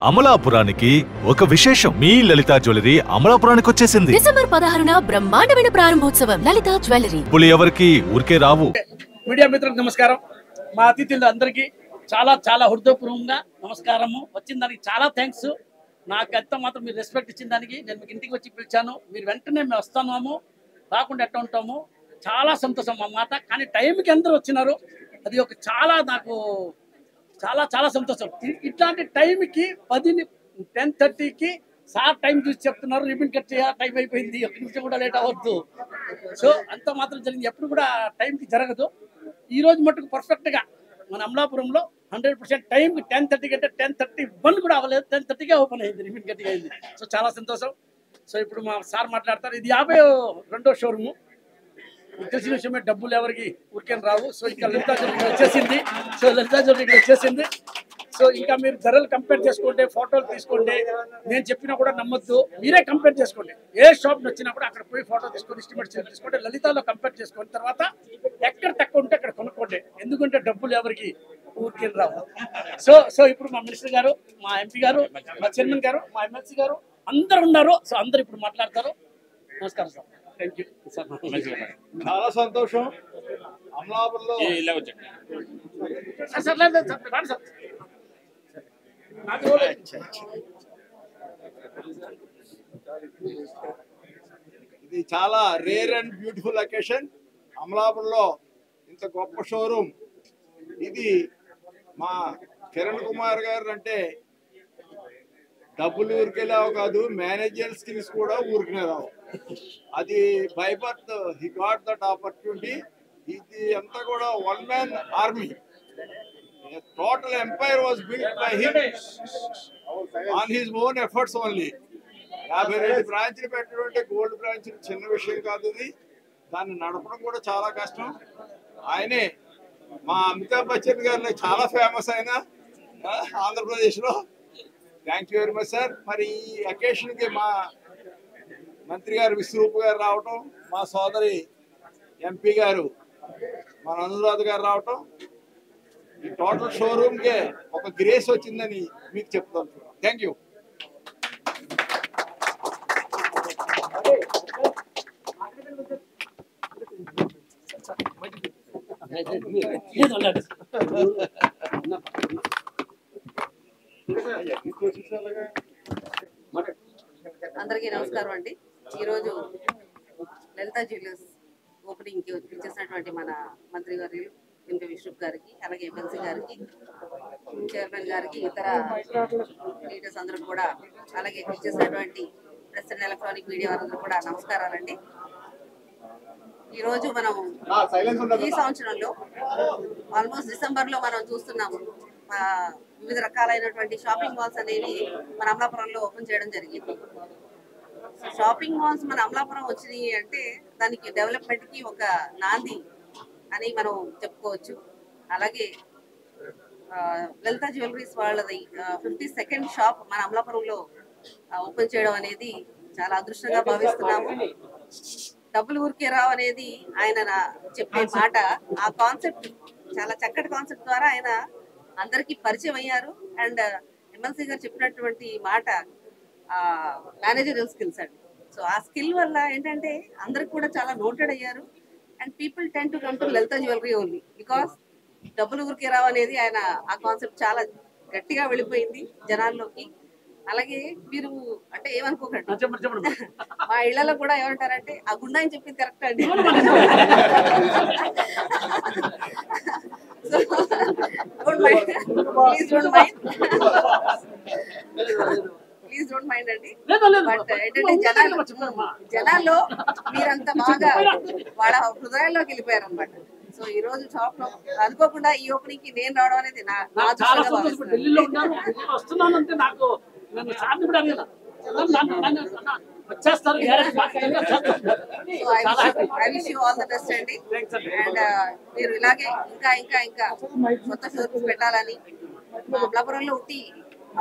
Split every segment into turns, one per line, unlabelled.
అమలాపురానికి ఒక విశేషం. మీ లలితా జ్యువెలరీ అమలాపురానికి వచ్చేసింది.
డిసెంబర్ 16న బ్రహ్మాండమైన ప్రారంభోత్సవం. లలితా జ్యువెలరీ.
ఇప్పుడు ఎవరికి ఊరికే రావు.
మీడియా మిత్రులకు నమస్కారం. మా అతిథులు అందరికీ చాలా చాలా హృదయపూర్వకంగా నమస్కారము. వచ్చిన దానికి చాలా థ్యాంక్స్. నాకు ఎంత మాత్రం మీరు రెస్పెక్ట్ ఇచ్చిన దానికి నేను మీకు ఇంటికి వచ్చి పిలిచాను. మీరు వెంటనే మేము వస్తున్నాము, రాకుండా ఎట్లా ఉంటాము. చాలా సంతోషం అన్నమాట. కానీ టైంకి అందరూ వచ్చినారు, అది ఒక చాలా నాకు చాలా చాలా సంతోషం. ఇట్లాంటి టైంకి 10:30కి సార్ టైం చూసి చెప్తున్నారు, రిబన్ కట్ చేయాలి, టైం అయిపోయింది, ఒక నిమిషం కూడా లేట్ అవ్వద్దు. సో అంత మాత్రం జరిగింది, ఎప్పుడు కూడా టైంకి జరగదు. ఈ రోజు మటుకు పర్ఫెక్ట్గా మన అమలాపురంలో 100% టైంకి 10:30 అంటే 10:31 కూడా అవ్వలేదు, 10:30కే ఓపెన్ అయింది, రిబన్ కట్ అయింది. సో చాలా సంతోషం. సో ఇప్పుడు మా సార్ మాట్లాడతారు. ఇది 52వ షోరూము. తెలిసిన విషయమే, డబ్బులు ఎవరికి ఊరికేం రావు. సో ఇంకా లలితా జ్యువెలరీ వచ్చేసింది. సో లలితా జ్యువెలరీ వచ్చేసింది. సో ఇంకా మీరు ధరలు కంపేర్ చేసుకోండి, ఫోటోలు తీసుకోండి. నేను చెప్పినా కూడా నమ్మొద్దు, మీరే కంపేర్ చేసుకోండి. ఏ షాప్ వచ్చినా కూడా అక్కడ పోయి ఫోటో తీసుకొని ఎస్టిమేట్ తీసుకోండి, లలితాలో కంపేర్ చేసుకున్న తర్వాత ఎక్కడ తక్కువ ఉంటే అక్కడ కొనుక్కోండి. ఎందుకంటే డబ్బులు ఎవరికి ఊరికేం రావు. సో ఇప్పుడు మా మినిస్టర్ గారు, మా ఎంపీ గారు, మా చైర్మన్ గారు, మా ఎమ్మెల్సీ గారు అందరు ఉన్నారు. సో అందరు ఇప్పుడు మాట్లాడతారు. నమస్కారం సార్. Thank you sir.
చాలా సంతోషం. అమలాపురంలో ఇది చాలా రేర్ అండ్ బ్యూటిఫుల్ అకేషన్. అమలాపురంలో ఇంత గొప్ప షోరూమ్ ఇది. మా కిరణ్ కుమార్ గారు అంటే డబ్బులు ఊరికెళ్ళావు కాదు, మేనేజర్ స్కిల్స్ కూడా ఊరికనే రావు. అది by birth he got that opportunity. ఇది అంతా కూడా one man army. Total empire was built by him on his own efforts only. 52 బ్రాంచ్లు పెట్టడం అంటే గోల్డ్ బ్రాంచ్ చిన్న విషయం కాదు. ఇది దాన్ని నడపడం కూడా చాలా కష్టం. ఆయనే మా అమితాబ్ బచ్చన్ గారు చాలా ఫేమస్ అయిన ఆంధ్రప్రదేశ్లో. Thank you very much sir. మరి ఈ అకేషన్కి మా మంత్రి గారు విశ్వరూప్ గారు రావటం, మా సోదరి ఎంపీ గారు మన అనురాధ గారు రావటం, ఈ టోటల్ షోరూమ్కే ఒక గ్రేస్ వచ్చిందని మీకు చెప్తాను. Thank you.
అందరికీ నమస్కారం అండి. ఈరోజు లలితా జ్యువెలర్స్ ఓపెనింగ్కి వచ్చేసినటువంటి మన మంత్రి గారు ఎంపీ విశ్వరూప్ గారికి, అలాగే ఎమ్మెల్సీ గారికి, చైర్మన్ గారికి, ఇతర లీడర్స్ అందరూ కూడా, అలాగే వచ్చేసినటువంటి ప్రెస్ అండ్ ఎలక్ట్రానిక్ మీడియా వారందరూ కూడా నమస్కారాలండి. ఈరోజు మనం ఈ సంవత్సరంలో ఆల్మోస్ట్ డిసెంబర్లో మనం చూస్తున్నాము వివిధ రకాలైనటువంటి షాపింగ్ మాల్స్ అనేవి మన అమలాపురంలో ఓపెన్ చేయడం జరిగింది. షాపింగ్ మాల్స్ మన అమలాపురం వచ్చినాయి అంటే దానికి డెవలప్మెంట్కి ఒక నాంది అని మనం చెప్పుకోవచ్చు. అలాగే లలితా జ్యువెలరీస్ వాళ్ళది 52nd షాప్ మన అమలాపురంలో ఓపెన్ చేయడం అనేది చాలా అదృష్టంగా భావిస్తున్నాము. డబ్బులు ఊరికే రావు అనేది ఆయన చెప్పే మాట. ఆ కాన్సెప్ట్ చాలా చక్కటి కాన్సెప్ట్ ద్వారా ఆయన అందరికీ పరిచయం అయ్యారు. అండ్ ఎమ్మెల్సీ గారు చెప్పినటువంటి మాట మేనేజరియల్ స్కిల్స్ అండి. సో ఆ స్కిల్ వల్ల ఏంటంటే అందరికి కూడా చాలా నోటెడ్ అయ్యారు. And people tend to come to Lalitha jewellery only because డబ్బులు ఊరికే రావనేది ఆయన ఆ కాన్సెప్ట్ చాలా గట్టిగా వెళ్ళిపోయింది జనాల్లోకి. అలాగే మీరు అంటే ఏమనుకోకండి, మా ఇళ్లలో కూడా ఏమంటారంటే ఆ గుండా అని చెప్పింది కరెక్ట్ అండి. ప్లీజ్ డోంట్ మైండ్ అండి. బట్ ఏంటంటే జనాల్లో మీరంతా బాగా వాళ్ళ హృదయాల్లోకి వెళ్ళిపోయారు అనమాట. సో ఈ రోజు షాప్ లో అనుకోకుండా ఈ ఓపెనింగ్ కి నేను రావడం అనేది I wish you all the best అండి. అండ్ మీరు ఇలాగే ఇంకా ఇంకా ఇంకా కొత్త షోరూమ్స్ పెట్టాలని, అమలాపురంలో ఉట్టి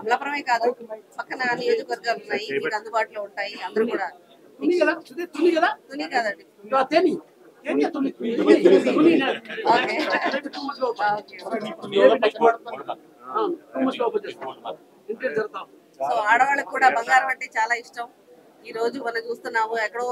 అమలాపురమే కాదు పక్కన నియోజకవర్గాలు ఉన్నాయి, మీకు అందుబాటులో ఉంటాయి. అందరూ కూడా తుని కదండి,
ఇంటికి జరుగుతాం.
సో ఆడవాళ్ళకి కూడా బంగారం అంటే చాలా ఇష్టం. ఈ రోజు మనం చూస్తున్నాము ఎక్కడో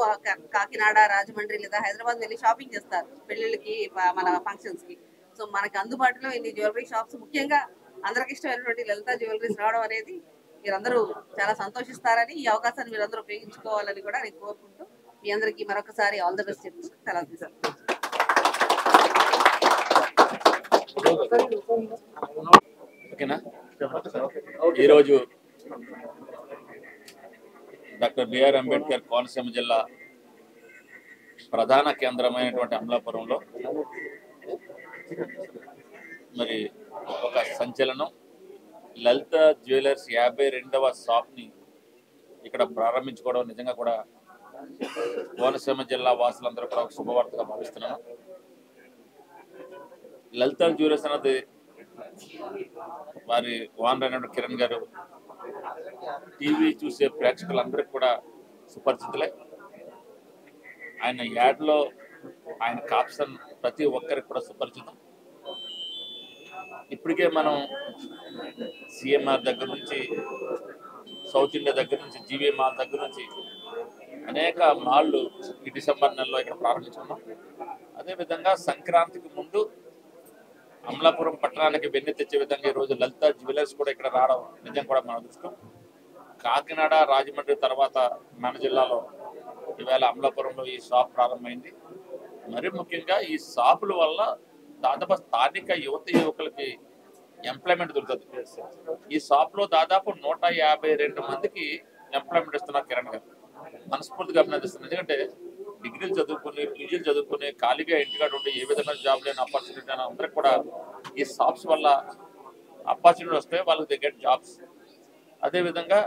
కాకినాడ, రాజమండ్రి లేదా హైదరాబాద్ వెళ్ళి షాపింగ్ చేస్తారు పెళ్లిళ్ళకి, మన ఫంక్షన్స్ కి. సో మనకి అందుబాటులో ఇన్ని జ్యువెలరీ షాప్స్, ముఖ్యంగా అందరికి ఇష్టమైనటువంటి లలిత జ్యువెలరీస్ రావడం అనేది మీరందరూ చాలా సంతోషిస్తారని, ఈ అవకాశాన్ని మీరందరూ ఉపయోగించుకోవాలని కూడా నేను కోరుకుంటూ మీ అందరికీ మరొకసారి ఆల్ ది బెస్ట్ చెప్తూ సెలవు తీసుకుంటాను.
ఓకేనా? ఈరోజు డాక్టర్ బిఆర్ అంబేద్కర్ కోనసీమ జిల్లా ప్రధాన కేంద్రమైనటువంటి అమలాపురంలో మరి ఒక సంచలనం లలిత జ్యువెలర్స్ 52వ షాప్ని ఇక్కడ ప్రారంభించుకోవడం నిజంగా కూడా కోనసీమ జిల్లా వాసులందరూ కూడా ఒక శుభవార్తగా భావిస్తున్నాను. లలిత జ్యువెలర్స్ అన్నది వారి ఓనర్ అయినటువంటి కిరణ్ గారు టీవీ చూసే ప్రేక్షకులందరికీ కూడా సుపరిచితులే. ఆయన యాడ్లో ఆయన కాప్షన్ ప్రతి ఒక్కరికి కూడా సుపరిచితం. ఇప్పటికే మనం సిఎంఆర్ దగ్గర నుంచి, సౌత్ ఇండియా దగ్గర నుంచి, జీవీ మాల్ దగ్గర నుంచి అనేక మాళ్ళు ఈ డిసెంబర్ నెలలో ఇక్కడ ప్రారంభించుకున్నాం. అదేవిధంగా సంక్రాంతికి ముందు అమలాపురం పట్టణానికి వెన్నె తెచ్చే విధంగా ఈరోజు లలిత జ్యువెలర్స్ కూడా ఇక్కడ రావడం నిజం కూడా మన అదృష్టం. కాకినాడ, రాజమండ్రి తర్వాత మన జిల్లాలో ఈవేళ అమలాపురంలో ఈ షాప్ ప్రారంభమైంది. మరి ముఖ్యంగా ఈ షాపుల వల్ల దాదాపు స్థానిక యువకులకి ఎంప్లాయ్మెంట్ దొరుకుతుంది. ఈ షాప్లో దాదాపు 152 మందికి ఎంప్లాయ్మెంట్ ఇస్తున్నారు కిరణ్ గారు. మనస్ఫూర్తిగా అభినందిస్తున్నారు. ఎందుకంటే డిగ్రీలు చదువుకుని, పీజీలు చదువుకుని ఖాళీగా ఇంటికాడ ఉండి ఏ విధంగా జాబ్ లేని ఆపర్చునిటీ అని అందరికి కూడా ఈ షాప్స్ వల్ల ఆపర్చునిటీ వస్తే వాళ్ళకి గెట్ జాబ్స్. అదేవిధంగా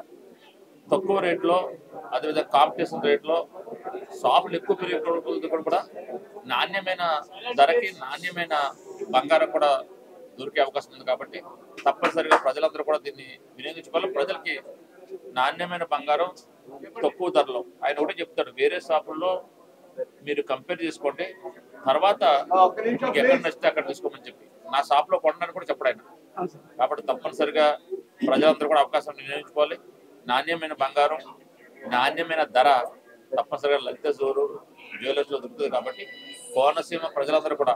తక్కువ రేట్లో, అదేవిధంగా కాంపిటీషన్ రేట్లో షాపులు ఎక్కువ పెరిగినప్పుడు కూడా నాణ్యమైన ధరకి నాణ్యమైన బంగారం కూడా దొరికే అవకాశం ఉంది. కాబట్టి తప్పనిసరిగా ప్రజలందరూ కూడా దీన్ని వినియోగించుకోవాలి. ప్రజలకి నాణ్యమైన బంగారం తక్కువ ధరలో. ఆయన ఒకటే చెప్తాడు, వేరే షాపుల్లో మీరు కంపేర్ చేసుకోండి, తర్వాత మీకు ఎక్కడ నచ్చితే అక్కడ తీసుకోమని చెప్పి నా షాప్లో కొనడానికి కూడా చెప్పడు ఆయన. కాబట్టి తప్పనిసరిగా ప్రజలందరూ కూడా అవకాశం వినియోగించుకోవాలి. నాణ్యమైన బంగారం, నాణ్యమైన ధర తప్పనిసరిగా లలిత జ్యువెలర్స్లో దొరుకుతుంది. కాబట్టి కోనసీమ ప్రజలందరూ కూడా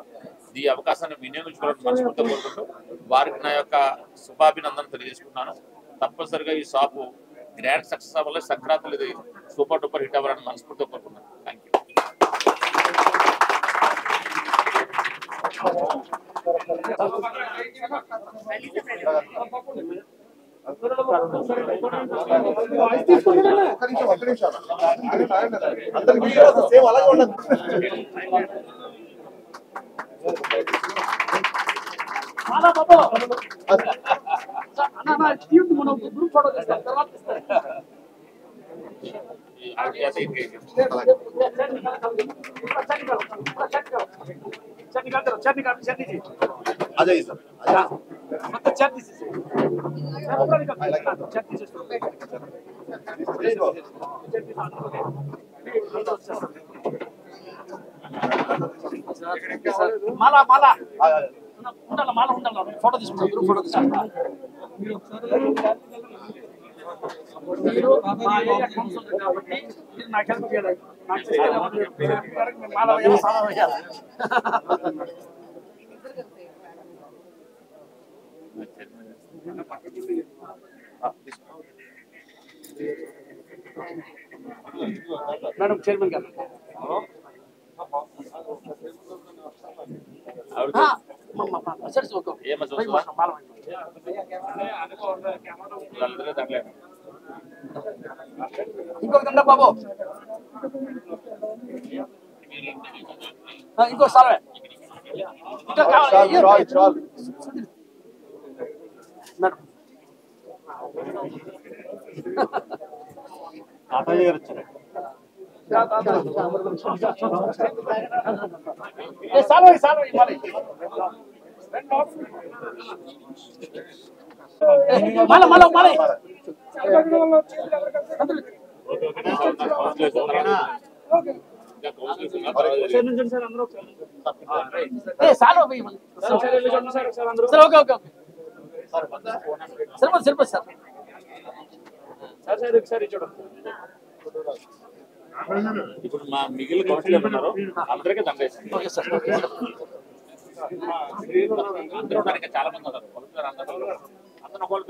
ఈ అవకాశాన్ని వినియోగించుకోవాలని మనస్ఫూర్తిగా కోరుకుంటూ వారికి నా యొక్క శుభాభినందనలు తెలియజేసుకున్నాను. తప్పనిసరిగా ఈ షాపు గ్రాండ్ సక్సెస్ అవ్వాలి, సంక్రాంతులు ఇది సూపర్ డూపర్ హిట్ అవ్వాలని మనస్ఫూర్తిగా కోరుకున్నాను. Thank you.
గ్రూప్ ఫోటో తీస్తాం, తర్వాత
अजय सर
मतलब चैट दिस माला माला ఉండాలి మాల ఉండాలి ఫోటో తీసుకుంటాం గ్రూప్ ఫోటో తీసుకుంటాం మీరు మా ఏరియా కౌన్సిల్ కాబట్టి మీరు నాకు హెల్ప్ చేయాలి నాకు చేస్తే మాల వేయాలి సాలా వేయాలి మేడం చైర్మన్ గారు ఇంకొక దండ బాబు ఇంకో సార్
ఇప్పుడు మా మిగిలిన కౌన్సిలర్ ఉన్నారు, అందరికీ దండేసింది. అందరూ ఉన్నారు, ఇంకా చాలా మంది ఉన్నారు. అందరూ ఒకళ్ళు